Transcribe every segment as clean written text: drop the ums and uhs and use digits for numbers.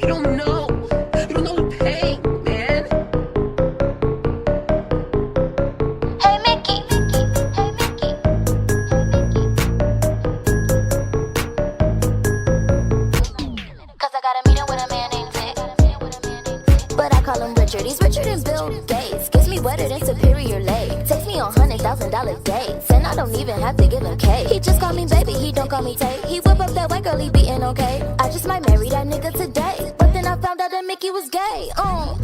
You don't know. You don't know the pain, man. Hey Mickey, hey Mickey, cause I got a meeting with a man named Vic. But I call him Richard, he's richer than Bill Gates. Gives me wetter than Superior Lake. Takes me on $100,000 dates, and I don't even have to give him cake. He just call me baby, he don't call me Tate. He whip up that white girl, he beatin' okay. I just might marry that nigga today, but then I found out that Mickey was gay. Oh,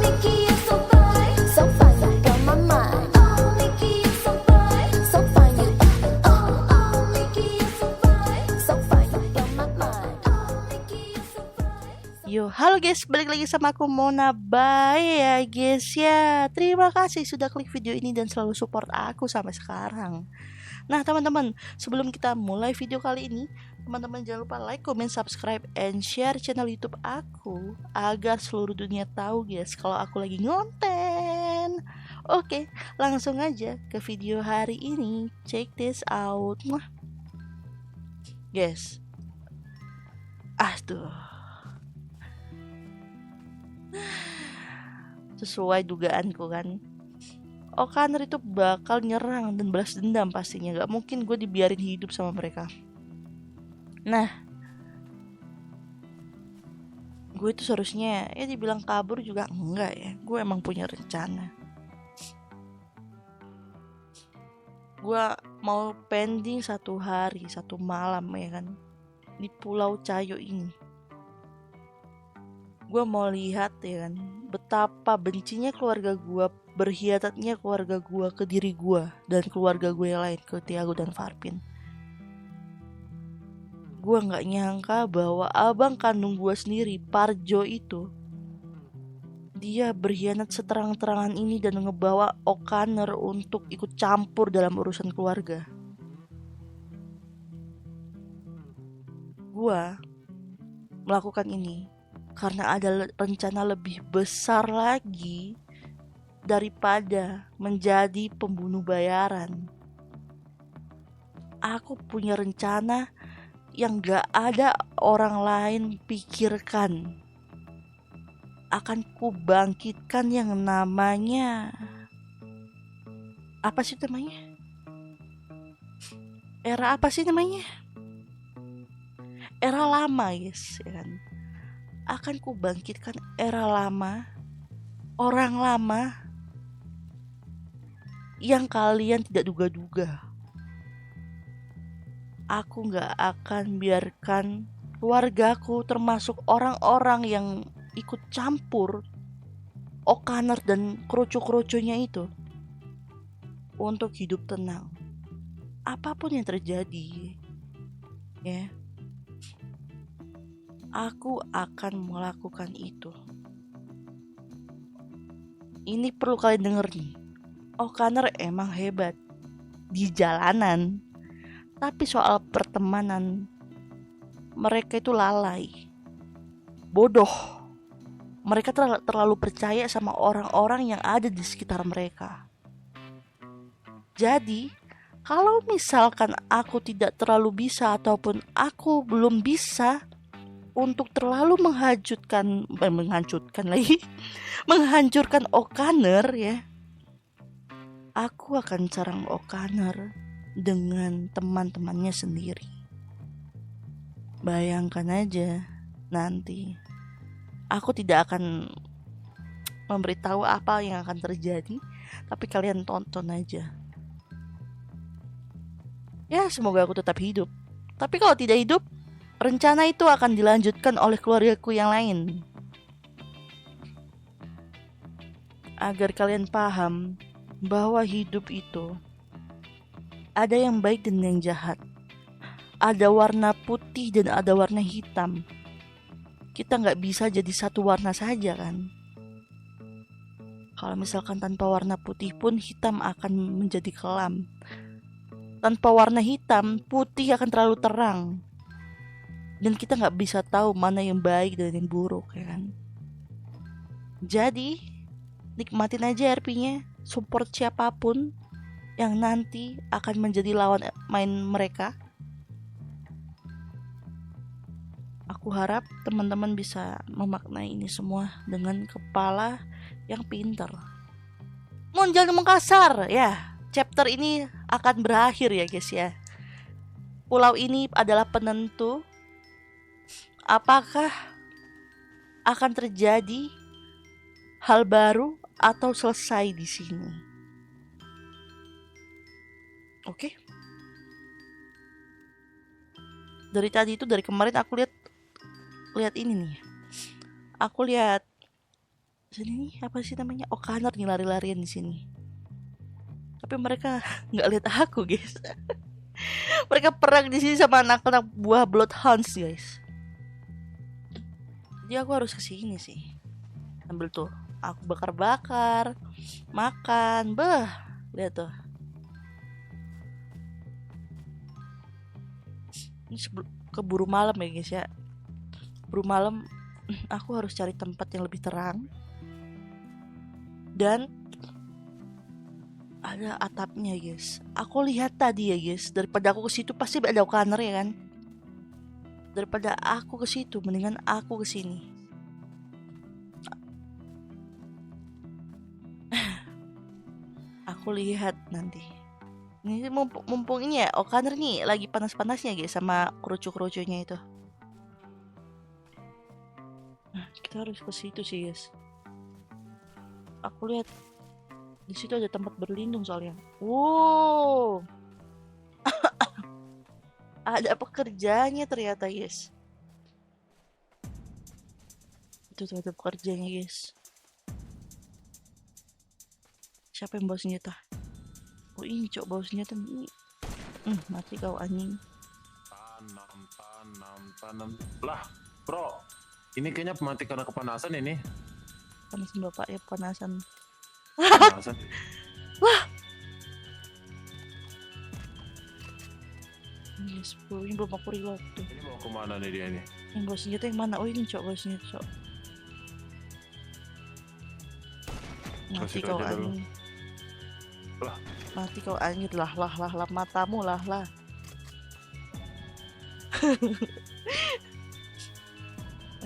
Mickey is so fine, so fine, you blow my mind. Oh, Mickey is so fine, so fine, you. Mickey is so fine, so fine, you blow my mind. Mickey is so fine. Yo, halo guys, balik lagi sama aku Mona. Bye ya guys ya. Terima kasih sudah klik video ini dan selalu support aku sampai sekarang. Nah teman-teman, sebelum kita mulai video kali ini, teman-teman jangan lupa like, comment, subscribe, and share channel YouTube aku agar seluruh dunia tahu guys kalau aku lagi ngonten. Oke, langsung aja ke video hari ini. Check this out. Mwah. Guys, tuh. Sesuai dugaanku kan, O'Connor itu bakal nyerang dan balas dendam pastinya. Gak mungkin gue dibiarin hidup sama mereka. Nah, gue itu seharusnya dibilang kabur juga enggak ya. Gue emang punya rencana. Gue mau pending 1 hari 1 malam ya kan di Pulau Cayo ini. Gue mau lihat ya kan betapa bencinya keluarga gue, berkhianatnya keluarga gue ke diri gue dan keluarga gue yang lain, ke Tiago dan Farpin. Gue gak nyangka bahwa abang kandung gue sendiri, Parjo itu, dia berkhianat seterang-terangan ini dan ngebawa O'Connor untuk ikut campur dalam urusan keluarga. Gue melakukan ini karena ada rencana lebih besar lagi daripada menjadi pembunuh bayaran. Aku punya rencana yang gak ada orang lain pikirkan. Akan kubangkitkan yang namanya, apa sih namanya? Era apa sih namanya? Era lama guys, ya kan? Akan kubangkitkan era lama, orang lama yang kalian tidak duga-duga. Aku gak akan biarkan keluargaku termasuk orang-orang yang ikut campur O'Connor dan kerucu-kerucunya itu untuk hidup tenang. Apapun yang terjadi, ya, aku akan melakukan itu. Ini perlu kalian denger nih. O'Connor emang hebat di jalanan, tapi soal pertemanan mereka itu lalai, bodoh. Mereka terlalu percaya sama orang-orang yang ada di sekitar mereka. Jadi, kalau misalkan aku tidak terlalu bisa ataupun aku belum bisa untuk terlalu menghancurkan O'Connor ya, aku akan serang O'Connor dengan teman-temannya sendiri. Bayangkan aja nanti aku tidak akan memberitahu apa yang akan terjadi, tapi kalian tonton aja. Ya, semoga aku tetap hidup. Tapi kalau tidak hidup, rencana itu akan dilanjutkan oleh keluargaku yang lain. Agar kalian paham bahwa hidup itu ada yang baik dan yang jahat. Ada warna putih dan ada warna hitam. Kita gak bisa jadi satu warna saja kan. Kalau misalkan tanpa warna putih pun hitam akan menjadi kelam. Tanpa warna hitam, putih akan terlalu terang. Dan kita gak bisa tahu mana yang baik dan yang buruk ya kan. Jadi nikmatin aja RP-nya. Support siapapun yang nanti akan menjadi lawan main mereka. Aku Aku harap teman-teman bisa memaknai ini semua dengan kepala yang pintar. Jangan ngomong kasar ya. Chapter ini akan berakhir ya guys ya. Pulau ini adalah penentu apakah akan terjadi hal baru atau selesai di sini. Oke. Dari tadi itu, dari kemarin aku lihat ini nih. Aku lihat sini nih, apa sih namanya? O'Connor nih lari-larian di sini. Tapi mereka nggak lihat aku, guys. Mereka perang di sini sama anak-anak buah Bloodhounds, guys. Jadi aku harus ke sini sih. Ambil tuh. Aku bakar-bakar, makan. Lihat tuh. Ini keburu malam ya, guys ya. Buru malam, aku harus cari tempat yang lebih terang dan ada atapnya, guys. Aku lihat tadi ya, guys, daripada aku ke situ pasti ada O'Connor ya kan. Daripada aku ke situ, mendingan aku ke sini. Aku lihat nanti. Ini mumpung ini ya, O'Connor nih lagi panas-panasnya, guys, sama kerucu-kerucunya itu. Kita harus ke situ sih, guys. Aku lihat di situ ada tempat berlindung soalnya. Wow. Ada pekerjaannya ternyata, guys. Itu tuh ada pekerjaannya, guys. Siapa yang bawa senjata? Oh ini cok bawa senjata ini. Mati kau anjing. Tanam. Lah, bro. Ini kayaknya mati karena kepanasan ini. Panasan bapak ya, panasan. Kepanasan. Wah. Yes, bro, ini belum aku reload tuh. Ini mau kemana nih dia ini? Yang bawa senjata yang mana? Oh ini cok bawa senjata cok. Mati kau anjing. Lah. Mati kau anjing, lah matamu lah.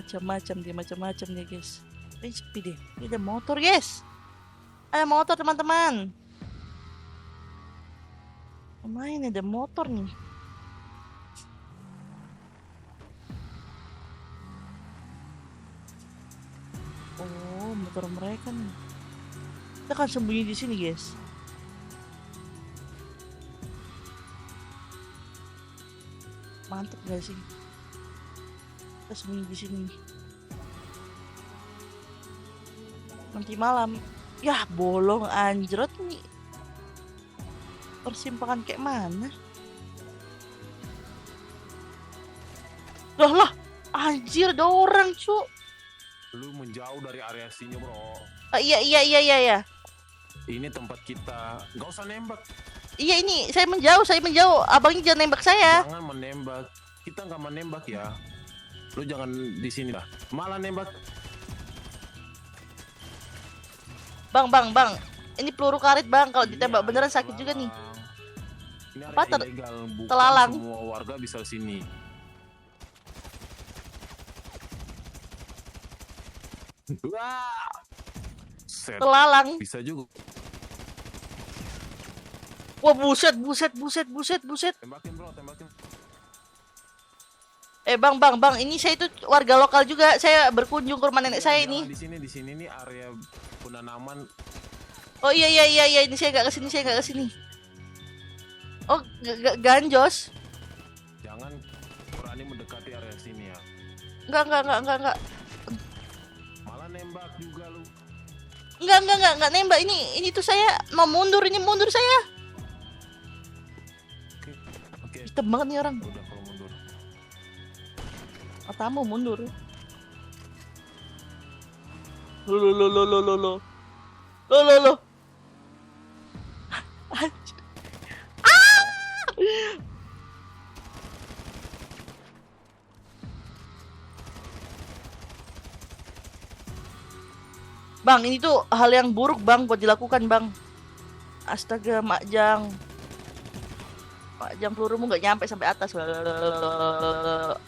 macam-macam dia guys. Ini sepi deh. Ini ada motor, guys. Ada motor, teman-teman. Lumayan ada motor nih. Oh, motor mereka nih. Kita akan sembunyi di sini, guys. Mantap gak sih? Kita sembunyi di sini. Nanti malam, ya bolong anjrot nih. Persimpangan kayak mana? Lah, anjir ada orang cu. Lu menjauh dari area sini, bro. Iya. Ini tempat kita. Gak usah nembak. Iya ini saya menjauh. Abangnya jangan nembak saya. Jangan menembak. Kita nggak menembak ya. Lu jangan di sini lah. Malah nembak. Bang. Ini peluru karet, Bang. Kalau ditembak beneran sakit juga nih. Ini Apa area ilegal, bukan telalang. semua warga bisa sini. Wah. Set. Telalang. Bisa juga. Wah buset. Tembakin, bro, tembakin. Bang, ini saya itu warga lokal juga. Saya berkunjung ke rumah nenek saya ini. Di sini nih area penanaman. Oh iya, ini saya nggak kesini. Oh, ganjos. Jangan berani mendekati area sini ya. Enggak. Malah nembak juga lu. Enggak nembak. Ini tuh saya mau mundur saya. Oke. Hitam banget nih orang. Udah kalau mundur. Atamu mundur. Lo. Bang, ini tuh hal yang buruk, Bang, buat dilakukan, Bang. Astaga, Makjang. Jam pelurumu nggak nyampe sampai atas.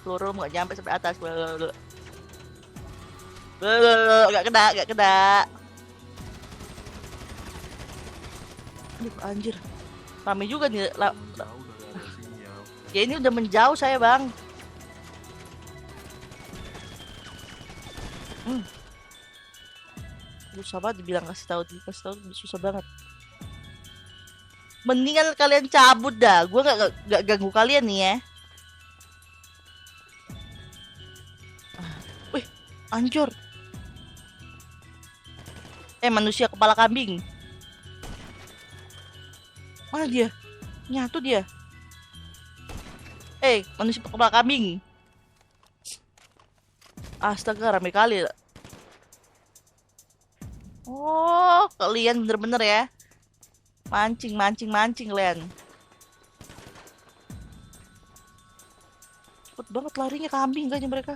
Pelurumu nggak nyampe sampai atas. Nggak kena, nggak kena. Aduh, anjir. Rame juga nih. Jauh dari ada sinyal. Ya ini udah menjauh saya, Bang. Susah banget dibilang kasih tahu susah banget. Mendingan kalian cabut dah. Gua nggak ganggu kalian nih ya. Wih, hancur. Manusia kepala kambing. Mana dia? Nyatu dia. Manusia kepala kambing. Astaga, rame kali. Oh, kalian bener-bener ya. Mancing kalian. Cepet banget larinya kambing kayaknya mereka.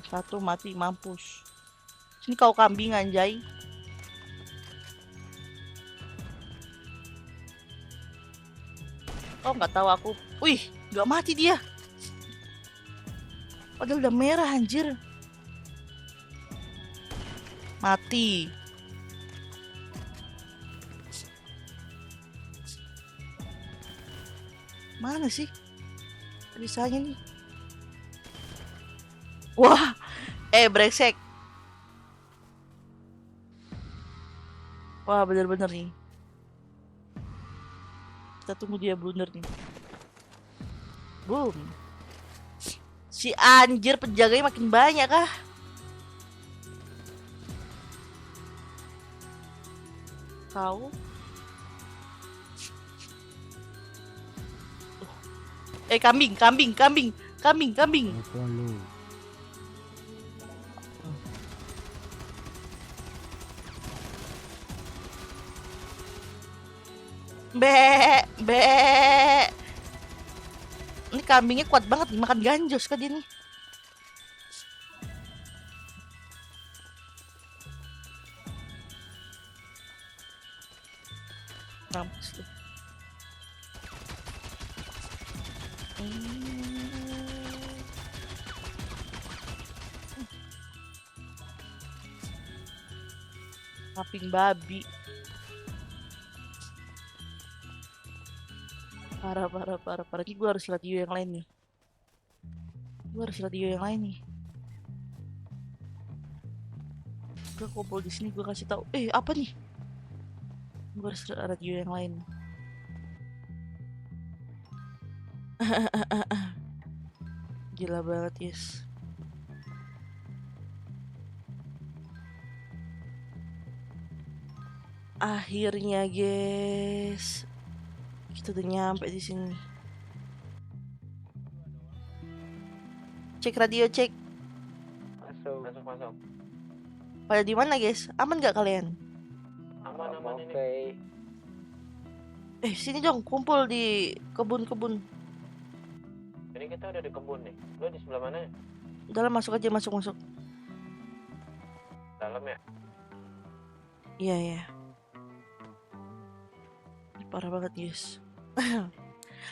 Satu mati, mampus. Sini kau kambing anjay. Oh, nggak tahu aku. Wih, nggak mati dia. Padahal udah merah anjir. Mati. Mana sih? Bisanya nih. Wah, brengsek. Wah, bener-bener nih. Kita tunggu dia blunder nih. Boom. Si anjir penjaganya makin banyak kah? Tahu? Kambing. Be. Ini kambingnya kuat banget nih, makan ganjos kan dia nih. Mampus lu. Kaping babi. Parah. Ini gue harus lihat yang lain nih. Gue kumpul di sini, gue kasih tahu. Apa nih? Gue harus lihat radio yang lain. Gila banget, yes. Akhirnya, guys. Kita udah nyampe di sini. Cek radio, cek. Masuk. Pada di mana, guys? Aman gak kalian? Aman ini. Sini dong, kumpul di kebun-kebun. Ini kita udah di kebun nih. Lo di sebelah mana? Dalam, masuk aja, masuk. Dalam ya? Iya. Parah banget, guys.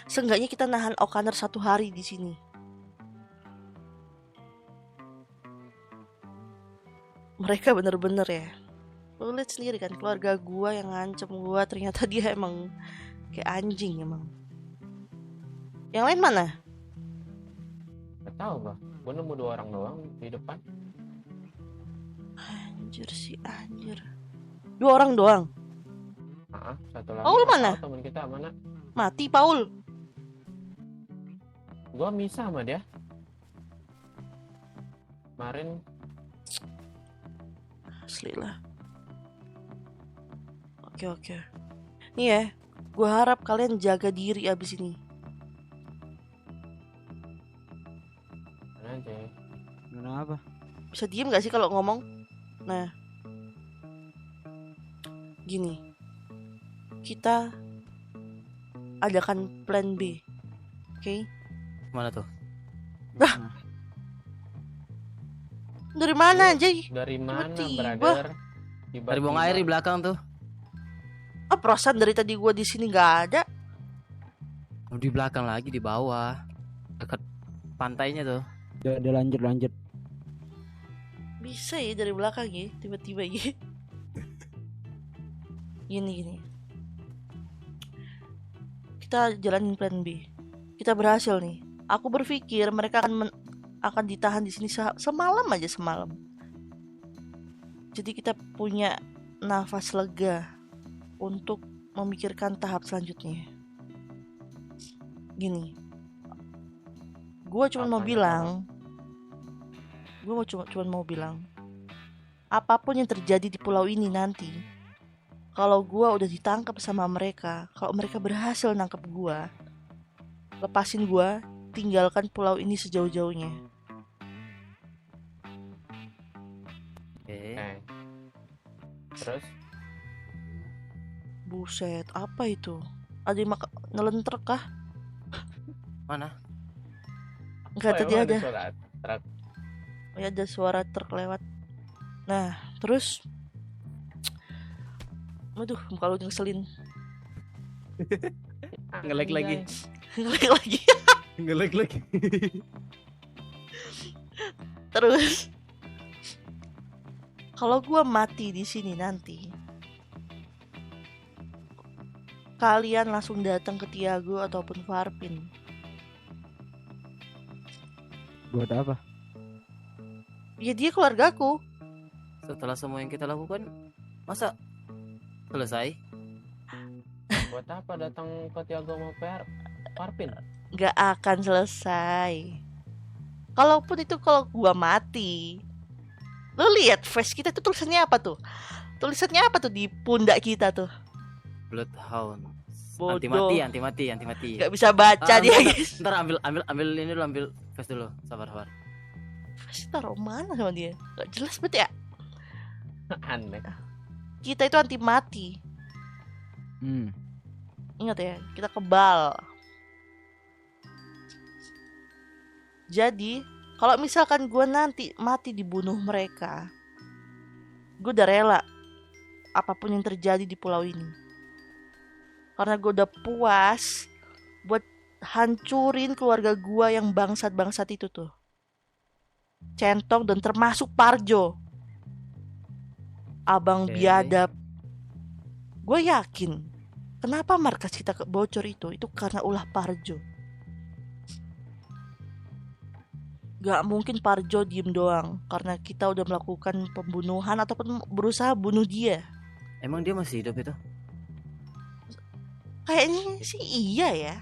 Seenggaknya kita nahan Okaner 1 hari di sini. Mereka bener-bener ya. Lo lihat sendiri kan, keluarga gua yang ngancem gua, ternyata dia emang kayak anjing emang. Yang lain mana? Gak tau gak. Gue nemu 2 orang doang di depan. Anjir. 2 orang doang. Satu lagi. Paul mana? Temen kita mana? Mati Paul. Gua misah sama dia. Kemarin. Asli lah. Oke. Nih ya, gue harap kalian jaga diri abis ini. Mana aja? Kenapa? Bisa diem gak sih kalau ngomong? Nah, gini, kita adakan plan B, oke? Mana tuh? Dari mana, Jay? Dari mana, Tiba-tiba. brother? Dari buang air di belakang tuh. Perasaan dari tadi gua di sini nggak ada. Di belakang lagi, di bawah. Dekat pantainya tuh. Udah lanjut. Bisa ya dari belakang ya, tiba-tiba ya. Gini. Kita jalanin plan B. Kita berhasil nih. Aku berpikir mereka akan ditahan di sini semalam aja semalam. Jadi kita punya nafas lega untuk memikirkan tahap selanjutnya. Gini, gue cuma mau bilang, apapun yang terjadi di pulau ini nanti, kalau gue udah ditangkap sama mereka, kalau mereka berhasil nangkep gue, lepasin gue, tinggalkan pulau ini sejauh-jauhnya. Oke. Terus Buset, apa itu? Ada yang nelen truk kah? Mana? Enggak, tadi emang ada. suara truk? Oh ya, ada suara truk lewat. Nah, terus aduh, muka lu ngeselin. Nge-lag lagi. Ngelag lagi. Nge-lag lagi. Terus kalau gua mati di sini nanti, kalian langsung datang ke Tiago ataupun Farpin. Buat apa? Ya dia keluargaku. Setelah semua yang kita lakukan, masa selesai? Buat apa datang ke Tiago mau Parpin? Gak akan selesai. Kalaupun itu kalau gua mati. Lu lihat face kita tuh tulisannya apa tuh? Tulisannya apa tuh di pundak kita tuh? Bloodhound. Bodoh. Anti mati. Gak bisa baca dia, guys. Ntar ambil ini dulu, ambil face dulu. Sabar. Face taruh mana sama dia? Gak jelas banget ya. Aneh. Kita itu anti mati. Ingat ya, kita kebal. Jadi, kalau misalkan gue nanti mati dibunuh mereka, gue udah rela apapun yang terjadi di pulau ini. Karena gue udah puas buat hancurin keluarga gue yang bangsat-bangsat itu tuh. Centong dan termasuk Parjo. Abang Oke. biadab. Gue yakin kenapa markas kita bocor itu karena ulah Parjo. Gak mungkin Parjo diem doang karena kita udah melakukan pembunuhan ataupun berusaha bunuh dia. Emang dia masih hidup itu? Kayaknya sih iya ya.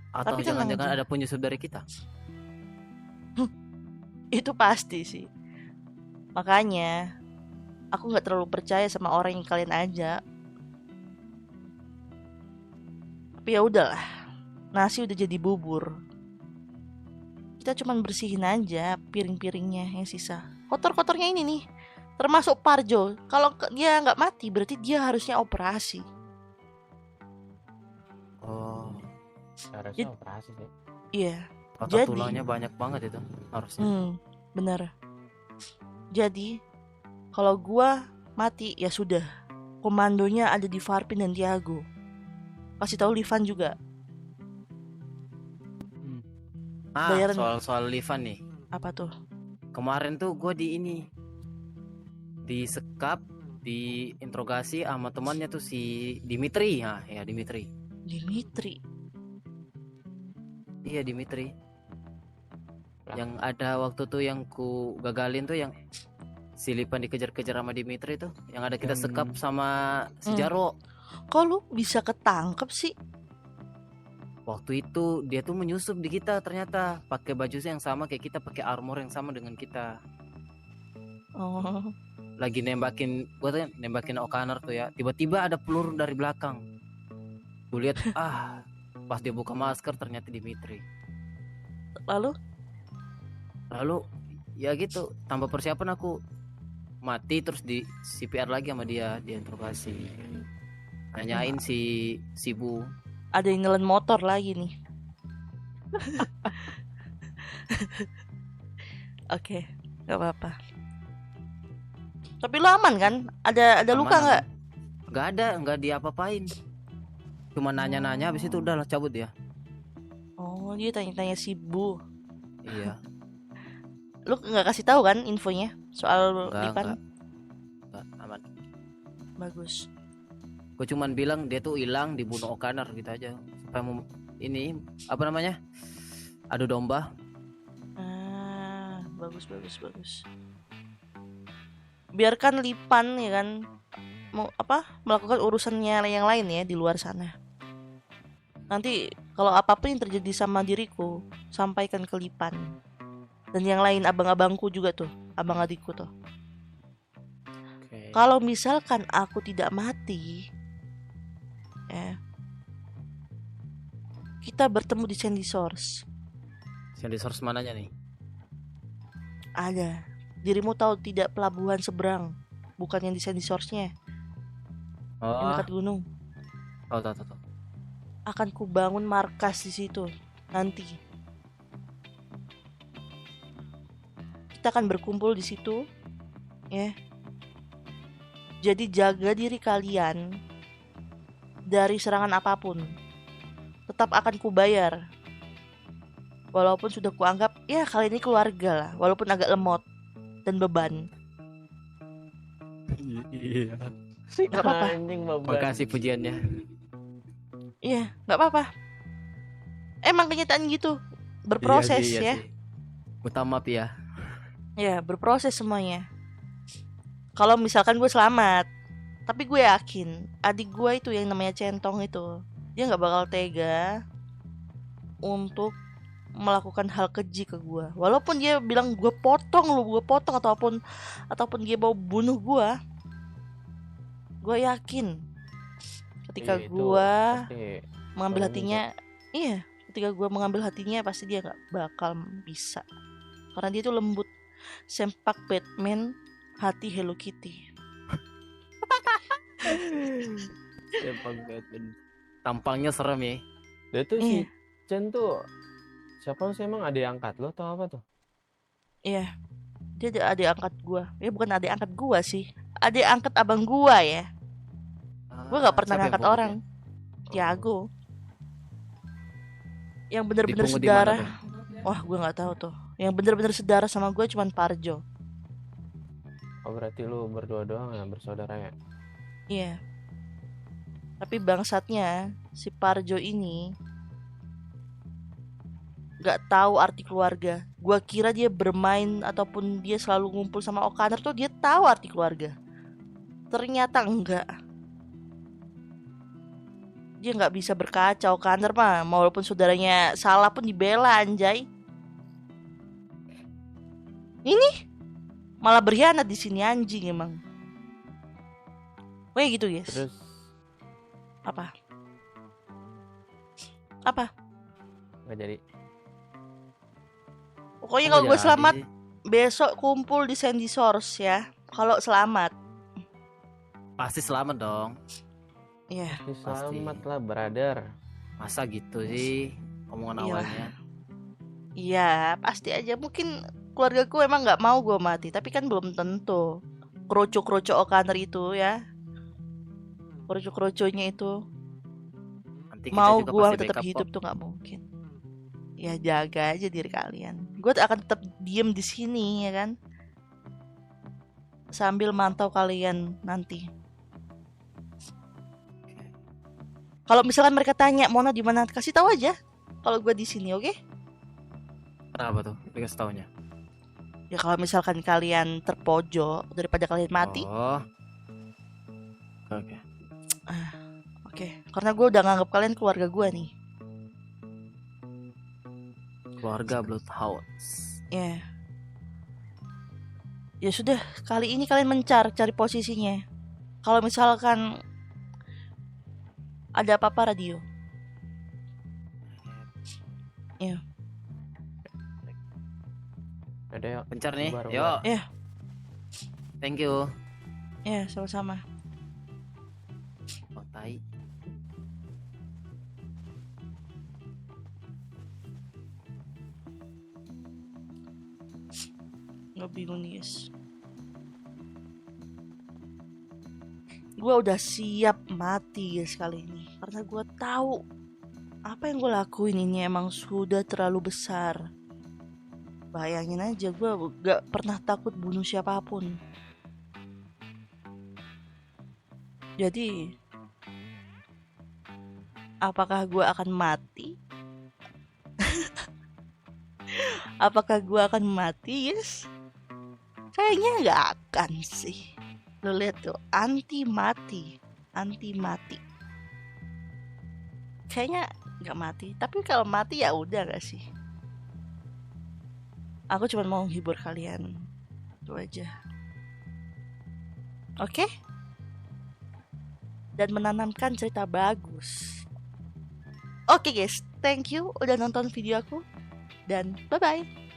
Atau Tapi tenang jangan-jangan aja. ada penyusup dari kita? Itu pasti sih. Makanya aku gak terlalu percaya sama orang yang kalian ajak. Tapi ya udahlah. Nasi udah jadi bubur. Kita cuman bersihin aja piring-piringnya yang sisa. Kotor-kotornya ini nih. Termasuk Parjo. Kalau dia nggak mati berarti dia harusnya operasi. Oh, Harusnya operasi sih. Iya. otak Jadi- tulangnya banyak banget itu harusnya. Bener. Jadi kalau gua mati ya sudah. Komandonya ada di Farpin dan Tiago. Kasih tahu Livan juga. bayaran- Soal Livan nih. Apa tuh? Kemarin tuh gue disekap, diinterogasi sama temannya tuh si Dimitri. Ya Dimitri. Dimitri. Iya Dimitri. Lah. Yang ada waktu tuh yang ku gagalin tuh yang si Lipan dikejar-kejar sama Dimitri tuh, yang ada kita Yang- sekap sama si Jaro. Kok lu bisa ketangkep sih? Waktu itu dia tuh menyusup di kita, ternyata pakai baju yang sama kayak kita, pakai armor yang sama dengan kita. Oh. Lagi gua tuh nembakin O'Connor tuh ya. Tiba-tiba ada peluru dari belakang. Gue lihat pas dia buka masker ternyata Dimitri. Lalu? Lalu ya gitu, tanpa persiapan aku mati terus di CPR lagi sama dia interogasi. Nanyain si Bu. Ada yang nelen motor lagi nih. Oke, gak apa-apa. Tapi lu aman kan? Ada luka Aman, nggak? nggak diapa-apain. Cuma nanya-nanya, habis itu udah lah cabut ya. Oh, dia tanya-tanya si Bu. Iya. Lu nggak kasih tahu kan infonya soal Enggak, Lipan? aman. Bagus. Gue cuman bilang dia tuh hilang, dibunuh O'Connor gitu aja. Supaya ini apa namanya? Adu domba. Bagus. Biarkan Lipan ya kan melakukan urusannya yang lain ya di luar sana. Nanti kalau apapun yang terjadi sama diriku, sampaikan ke Lipan. Dan yang lain abang-abangku juga tuh, abang adikku tuh. Oke. Kalau misalkan aku tidak mati, kita bertemu di Sandy Shores. Yang di source mananya nih? Ada. Dirimu tahu tidak pelabuhan seberang, bukan yang di Sandy Shores-nya, yang Oh, dekat gunung. tahu. Akan kubangun markas di situ nanti. Kita akan berkumpul di situ, ya. Jadi jaga diri kalian dari serangan apapun. Tetap akan kubayar. Walaupun sudah kuanggap ya kalian ini keluarga lah, walaupun agak lemot dan beban. Iya. Nggak apa-apa. Anjing beban. Makasih pujiannya. Iya, nggak apa-apa. Emang kenyataan gitu, berproses Iya sih. ya. Utama Pi ya. Ya, berproses semuanya. Kalau misalkan gue selamat, tapi gue yakin adik gue itu yang namanya Centong itu, dia nggak bakal tega untuk melakukan hal keji ke gue. Walaupun dia bilang gue potong ataupun dia mau bunuh gue yakin ketika Iya, itu gue pasti mengambil orang hatinya, iya, ketika gue mengambil hatinya pasti dia nggak bakal bisa, karena dia tuh lembut, sempak Batman, hati Hello Kitty. Tampangnya serem ya. dia tuh Iya. si Chen tuh siapa sih, emang ada yang angkat lo atau apa tuh? Iya, dia ada adik angkat gue. Ya bukan adik angkat gue sih, adik angkat abang gue ya. Gue nggak pernah Siapa yang ngangkat pungut orang. ya? Tiago, yang bener-bener Dipungut di mana sedarah. tuh? Wah, gue nggak tahu tuh. Yang bener-bener sedarah sama gue cuman Parjo. Oh berarti lu berdua doang ya, bersaudara ya? Iya. Tapi bangsatnya si Parjo ini nggak tahu arti keluarga. Gua kira dia bermain ataupun dia selalu ngumpul sama O'Connor tuh dia tahu arti keluarga. Ternyata enggak. Dia nggak bisa berkaca O'Connor mah, walaupun saudaranya salah pun dibela anjay. Ini malah berkhianat di sini anjing emang. Kayak gitu guys. Terus Apa? nggak jadi. Pokoknya Kok kalau gue jadi selamat sih? besok kumpul di Sandy Shores ya. Kalau selamat. Pasti selamat dong. Iya. Selamat lah brother. Masa gitu sih omongan Iya. awalnya. Iya, pasti aja. Mungkin keluargaku emang nggak mau gue mati, tapi kan belum tentu. Kroco-kroco O'Connor itu ya. Kroco-kroconya itu Nanti kita mau juga gue pasti tetap backup hidup kok. tuh nggak mungkin. Ya jaga aja diri kalian. Gue akan tetap diem di sini ya kan. Sambil mantau kalian nanti. Kalau misalkan mereka tanya Mona di mana, kasih tahu aja. Kalau gue di sini, oke? Kenapa tuh? Dikasih taunya. Ya kalau misalkan kalian terpojok daripada kalian mati, Oh. Oke. oke. Karena gue udah nganggap kalian keluarga gue nih. Keluarga Bloodhounds. Ya. Ya sudah, kali ini kalian cari posisinya. Kalau misalkan ada apa-apa radio. Ada ya. Bencar nih. Bubar, Yuk. bubar. Ya. Thank you. Ya, sama-sama. Oh, tai. Nggak bingung nih guys. gue udah siap mati guys kali ini, karena gue tahu apa yang gue lakuin ini emang sudah terlalu besar. Bayangin aja, gue gak pernah takut bunuh siapapun. Jadi apakah gue akan mati? Apakah gue akan mati, guys? Kayaknya gak akan sih. Lo lihat tuh, anti mati. Kayaknya gak mati. Tapi kalau mati ya udah gak sih? Aku cuma mau menghibur kalian. Itu aja. Oke? Dan menanamkan cerita bagus. Oke guys, thank you udah nonton video aku. Dan bye-bye.